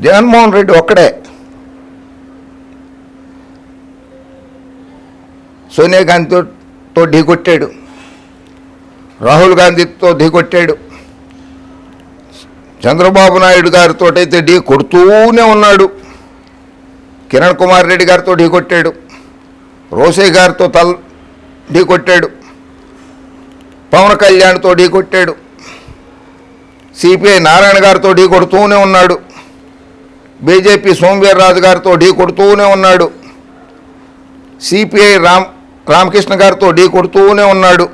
జగన్మోహన్ రెడ్డి ఒక్కడే సోనియా గాంధీతో ఢీకొట్టాడు, రాహుల్ గాంధీతో ఢీకొట్టాడు, చంద్రబాబు నాయుడు గారితో అయితే ఢీ కొడుతూనే ఉన్నాడు, కిరణ్ కుమార్ రెడ్డి గారితో ఢీకొట్టాడు, రోసే గారితో ఢీకొట్టాడు, పవన్ కళ్యాణ్తో ఢీకొట్టాడు, సిపిఐ నారాయణ గారితో ఢీ కొడుతూనే ఉన్నాడు, బీజేపీ సోమవీర్రాజు గారితో ఢీ కొడుతూనే ఉన్నాడు, సిపిఐ రామకృష్ణ గారితో ఢీ కొడుతూనే ఉన్నాడు,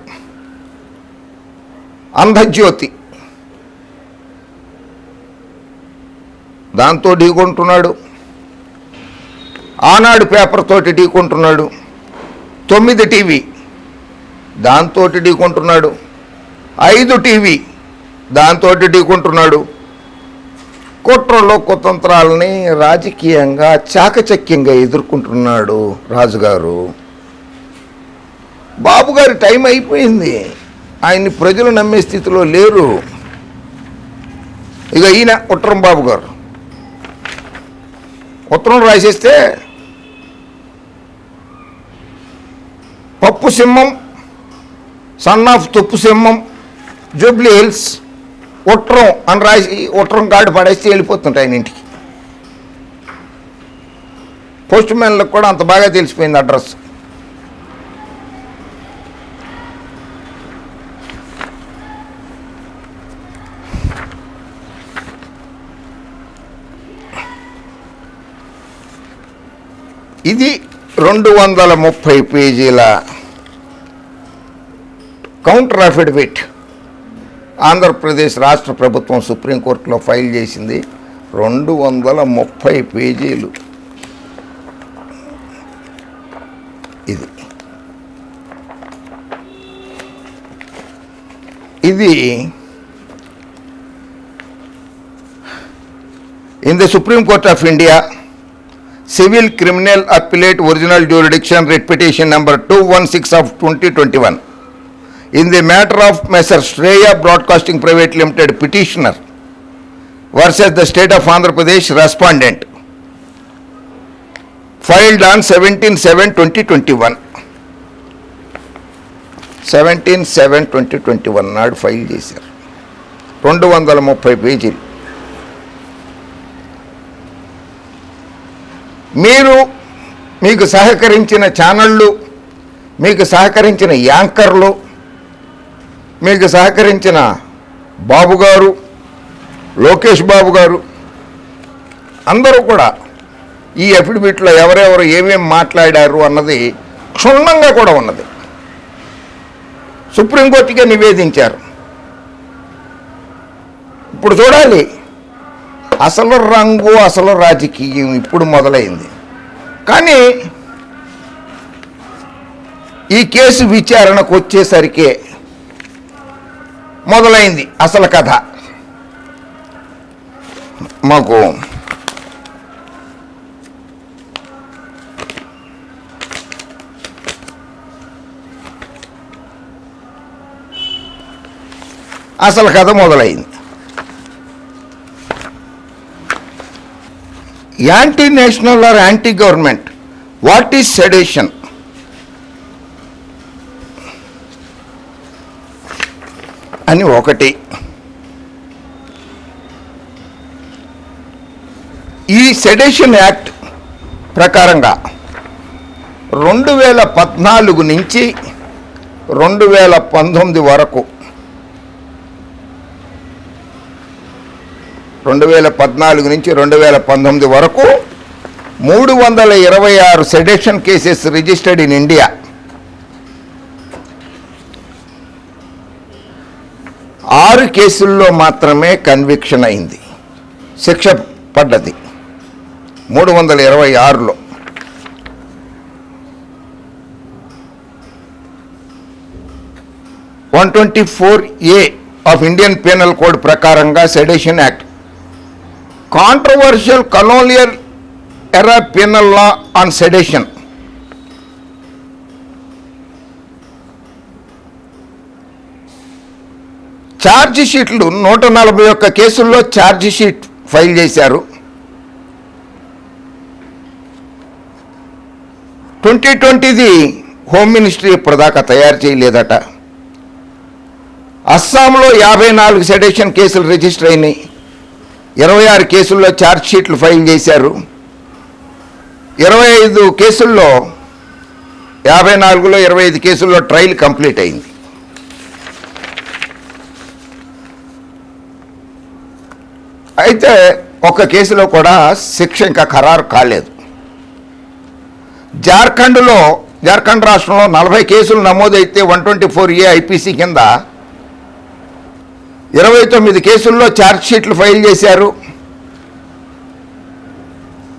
ఆంధ్రజ్యోతి దాంతో ఢీకొంటున్నాడు, ఆనాడు పేపర్ తోటి ఢీకొంటున్నాడు, 9 టీవీ దాంతో ఢీకొంటున్నాడు, 5 టీవీ దాంతో ఢీకొంటున్నాడు. కుట్రలో కుతంత్రాలని రాజకీయంగా చాకచక్యంగా ఎదుర్కొంటున్నాడు రాజుగారు. బాబు గారి టైం అయిపోయింది, ఆయన్ని ప్రజలు నమ్మే స్థితిలో లేరు. ఇక ఈయన ఉత్తరం బాబు గారు ఉత్తరం రాసేస్తే పప్పు సింహం, సన్ ఆఫ్ తుప్పు సింహం, జూబ్లీ హిల్స్, ఉత్తరం అని రాసి ఉత్తరం కార్డు పడేస్తే వెళ్ళిపోతుంటాయి ఆయన ఇంటికి. పోస్ట్ మ్యాన్లకు కూడా అంత బాగా తెలిసిపోయింది అడ్రస్. ఇది 230 పేజీల కౌంటర్ అఫిడవిట్ ఆంధ్రప్రదేశ్ రాష్ట్ర ప్రభుత్వం సుప్రీంకోర్టులో ఫైల్ చేసింది. 230 పేజీలు. ఇది in the Supreme Court of India, Civil Criminal Appellate Original Jurisdiction Writ Petition number 216 of 2021. In the matter of Messrs. Shreya Broadcasting Private Limited petitioner versus the State of Andhra Pradesh respondent, filed on 17/7/2021. 17/7/2021 నాడు file చేశారు. 230 పేజీలు. మీకు సహకరించిన ఛానళ్ళు, మీకు సహకరించిన యాంకర్లు, మీకు సహకరించిన బాబు గారు, లోకేష్ బాబు గారు అందరూ కూడా ఈ అఫిడవిట్లో ఎవరెవరు ఏమేమి మాట్లాడారు అన్నది క్షుణ్ణంగా కూడా ఉన్నది. సుప్రీంకోర్టుకే నివేదించారు. ఇప్పుడు చూడాలి అసలు రంగు, అసలు రాజకీయం ఇప్పుడు మొదలైంది. కానీ ఈ కేసు విచారణకు వచ్చేసరికి మొదలైంది అసలు కథ. మాకు అసలు కథ మొదలైంది. Anti national are anti government, what is sedition? అని ఒకటి. ఈ సెడేషన్ యాక్ట్ ప్రకారంగా 2014 నుంచి 2019 వరకు 2014 నుంచి 2019 వరకు 326 sedition cases registered in India. 6 కేసుల్లో మాత్రమే కన్విక్షన్ అయింది, శిక్ష పడ్డది 326లో. (124A) of Indian penal code ప్రకారంగా సెడేషన్ యాక్ట్ కాంట్రవర్షియల్ కలోనియల్ ఎరా penal law on sedition. Charge షీట్లు 141 కేసుల్లో ఛార్జ్ షీట్ ఫైల్ చేశారు. 2020ది హోమ్ మినిస్ట్రీ ఇప్పటిదాకా తయారు చేయలేదట. అస్సాంలో 54 సెడేషన్ కేసులు రిజిస్టర్ అయినాయి. 26 కేసుల్లో ఛార్జ్ షీట్లు ఫైల్ చేశారు. 25 కేసుల్లో 54లో 25 కేసుల్లో ట్రయల్ కంప్లీట్ అయింది. అయితే ఒక కేసులో కూడా శిక్ష ఇంకా ఖరారు కాలేదు. జార్ఖండ్ రాష్ట్రంలో 40 కేసులు నమోదైతే 124A ఐపీసీ కింద 29 కేసుల్లో ఛార్జ్ షీట్లు ఫైల్ చేశారు.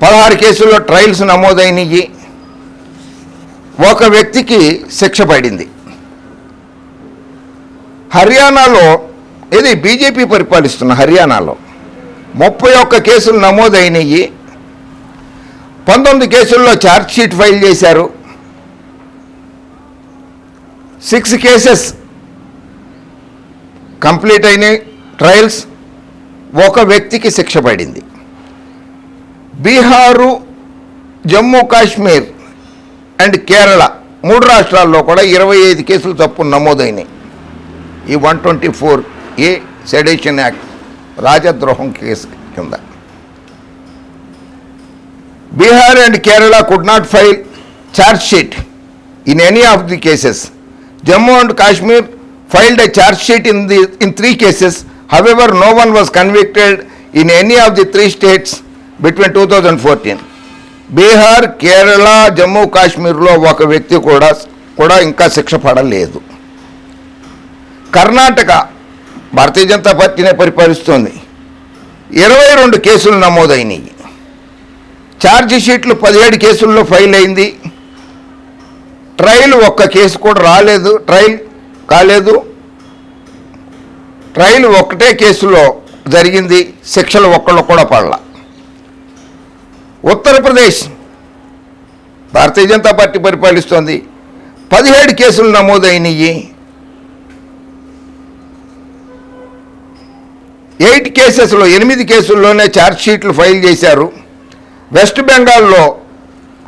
16 కేసుల్లో ట్రయల్స్ నమోదైనవి. ఒక వ్యక్తికి శిక్ష పడింది. హర్యానాలో, ఇది బీజేపీ పరిపాలిస్తున్న హర్యానాలో 31 కేసులు నమోదైనవి. 19 కేసుల్లో ఛార్జ్ షీట్ ఫైల్ చేశారు. 6 కేసెస్ కంప్లీట్ అయినాయి ట్రయల్స్. ఒక వ్యక్తికి శిక్ష పడింది. బీహారు, జమ్మూ కాశ్మీర్ అండ్ కేరళ 3 రాష్ట్రాల్లో కూడా 25 కేసులు తప్పు నమోదైనాయి. ఈ 124A సెడేషన్ యాక్ట్ రాజద్రోహం కేసు కింద. Bihar and Kerala could not file charge sheet in any of the cases. Jammu and Kashmir filed a charge sheet in 3 cases. However, no one was convicted in any of the 3 states between 2014. Bihar, Kerala, Jammu Kashmirలో ఒక వ్యక్తి కూడా ఇంకా శిక్ష పడలేదు. కర్ణాటక భారతీయ జనతా పార్టీనే పరిపాలిస్తోంది. 22 కేసులు నమోదైనవి. Charge షీట్లు 17 కేసుల్లో ఫైల్ అయింది. ట్రయల్ ఒక్క కేసు కూడా రాలేదు, ట్రయల్ కాలేదు. ట్రయల్ ఒక్కటే కేసులో జరిగింది. శిక్షలు ఒక్కళ్ళు కూడా పడలా. ఉత్తరప్రదేశ్ భారతీయ జనతా పార్టీ పరిపాలిస్తోంది. 17 కేసులు నమోదైనవి. 8 కేసెస్లో 8 కేసుల్లోనే ఛార్జ్ షీట్లు ఫైల్ చేశారు. వెస్ట్ బెంగాల్లో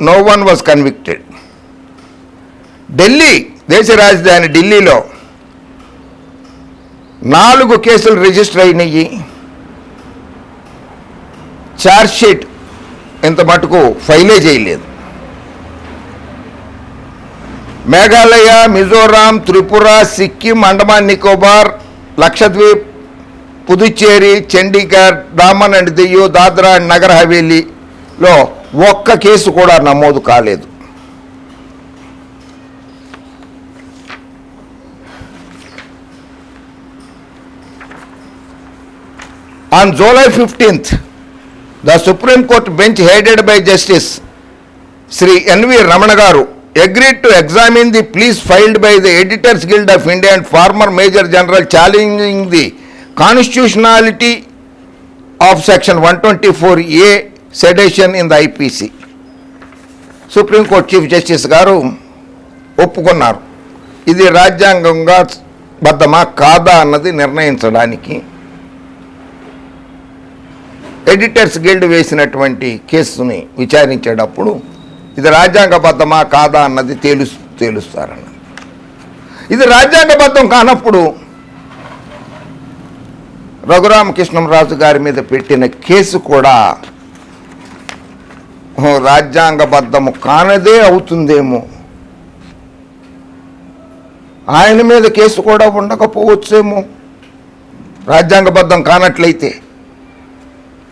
no one was convicted. Delhi, దేశ రాజధాని ఢిల్లీలో 4 కేసులు రిజిస్టర్ అయినాయి. ఛార్జ్ షీట్ ఇంత మటుకు ఫైలే చేయలేదు. మేఘాలయ, మిజోరాం, త్రిపుర, సిక్కిం, అండమాన్ నికోబార్, లక్షద్వీప్, పుదుచ్చేరి, చండీగఢ్, డామన్ అండ్ దియు, దాద్రా అండ్ నగర్ హవేలీలో ఒక్క కేసు కూడా నమోదు కాలేదు. On July 15th, the Supreme Court bench headed by Justice Sri N.V. Ramana garu agreed to examine the pleas filed by the Editors Guild of India and former Major General challenging the constitutionality of Section 124A sedition in the IPC. Supreme Court Chief Justice గారు ఒప్పుకున్నారు. ఇది రాజ్యాంగంగా బద్ధమా కాదా అన్నది నిర్ణయించడానికి editors guild వేసినటువంటి కేసుని విచారించేటప్పుడు ఇది రాజ్యాంగబద్ధమా కాదా అన్నది తేలుస్తారన్న. ఇది రాజ్యాంగబద్ధం కానప్పుడు రఘురామకృష్ణరాజు గారి మీద పెట్టిన కేసు కూడా రాజ్యాంగబద్ధము కానదే అవుతుందేమో. ఆయన మీద కేసు కూడా ఉండకపోవచ్చేమో రాజ్యాంగబద్ధం కానట్లయితే.